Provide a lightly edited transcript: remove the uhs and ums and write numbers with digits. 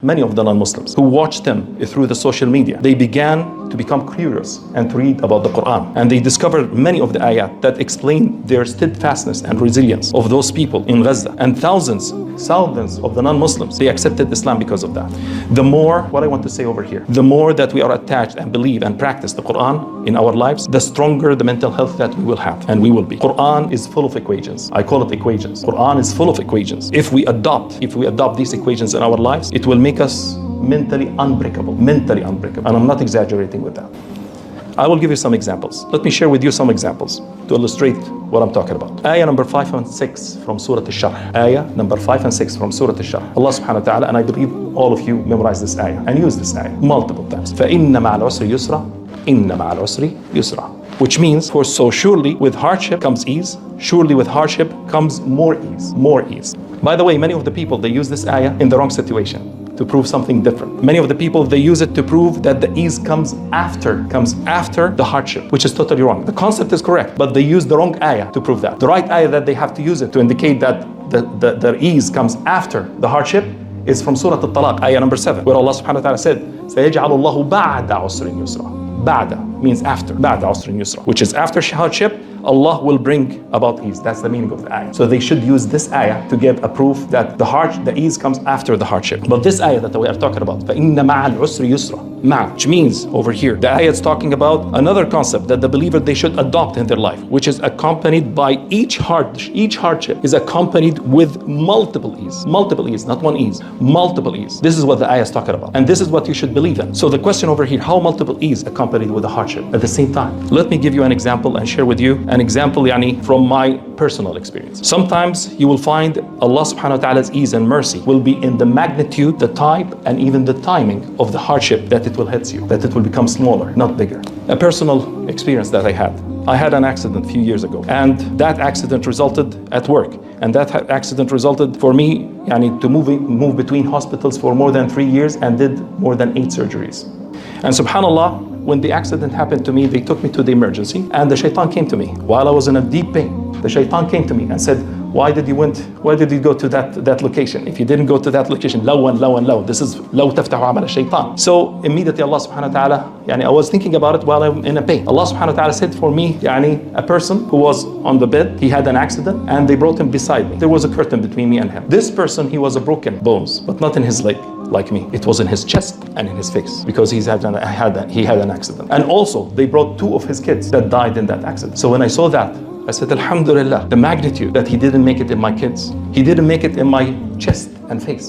Many of the non-Muslims who watched him through the social media, they began to become curious and to read about the Quran. And they discovered many of the ayat that explain their steadfastness and resilience of those people in Gaza. And thousands of the non-Muslims, they accepted Islam because of that. The more, what I want to say over here, the more that we are attached and believe and practice the Quran in our lives, the stronger the mental health that we will have and we will be. Quran is full of equations. I call it equations. Quran is full of equations. If we adopt these equations in our lives, it will make us mentally unbreakable. And I'm not exaggerating with that. I will give you some examples. Let me share with you some examples to illustrate what I'm talking about. Ayah number 5 and 6 from Surah Al-Sharh. Ayah number 5 and 6 from Surah Al-Sharh. Allah subhanahu wa ta'ala, and I believe all of you memorize this ayah and use this ayah multiple times. فَإِنَّ مَعَ الْعُسْرِ يُسْرًا إِنَّ مَعَ الْعُسْرِ يُسْرًا. Which means, for so surely with hardship comes ease. Surely with hardship comes more ease. More ease. By the way, many of the people, they use this ayah in the wrong situation, to prove something different. Many of the people, they use it to prove that the ease comes after the hardship, which is totally wrong. The concept is correct, but they use the wrong ayah to prove that. The right ayah that they have to use it to indicate that the ease comes after the hardship is from Surah Al-Talaq, ayah number 7, where Allah subhanahu wa ta'ala said, سَيَجْعَلُ اللَّهُ بَعْدَ عُسْرٍ يُسْرًا. Ba'da means after. Ba'da usrin yusra, which is after hardship, Allah will bring about ease. That's the meaning of the ayah. So they should use this ayah to give a proof that the ease comes after the hardship. But this ayah that we are talking about, فَإِنَّ مَعَ الْعُسْرِ يُسْرًا, ma, which means over here, the ayah is talking about another concept that the believer, they should adopt in their life, which is accompanied by each hardship is accompanied with multiple ease, not one ease, multiple ease. This is what the ayah is talking about. And this is what you should believe in. So the question over here, how multiple ease accompanied with a hardship at the same time? Let me give you an example and share with you an example from my personal experience. Sometimes you will find Allah subhanahu wa ta'ala's ease and mercy will be in the magnitude, the type, and even the timing of the hardship that it will hit you, that it will become smaller, not bigger. A personal experience that I had an accident a few years ago, and that accident resulted at work, and that accident resulted for me to move between hospitals for more than 3 years and did more than 8 surgeries. And subhanallah, when the accident happened to me, they took me to the emergency, and the shaitan came to me while I was in a deep pain. The shaitan came to me and said, why did you go to that location? If you didn't go to that location, law. This is law taftahu amal shaitan. So immediately Allah subhanahu wa ta'ala, I was thinking about it while I'm in a pain. Allah subhanahu wa ta'ala said for me, a person who was on the bed, he had an accident, and they brought him beside me. There was a curtain between me and him. This person, he was a broken bones, but not in his leg like me. It was in his chest and in his face, because he had an accident. And also, they brought 2 of his kids that died in that accident. So when I saw that, I said, Alhamdulillah, the magnitude that he didn't make it in my kids. He didn't make it in my chest and face.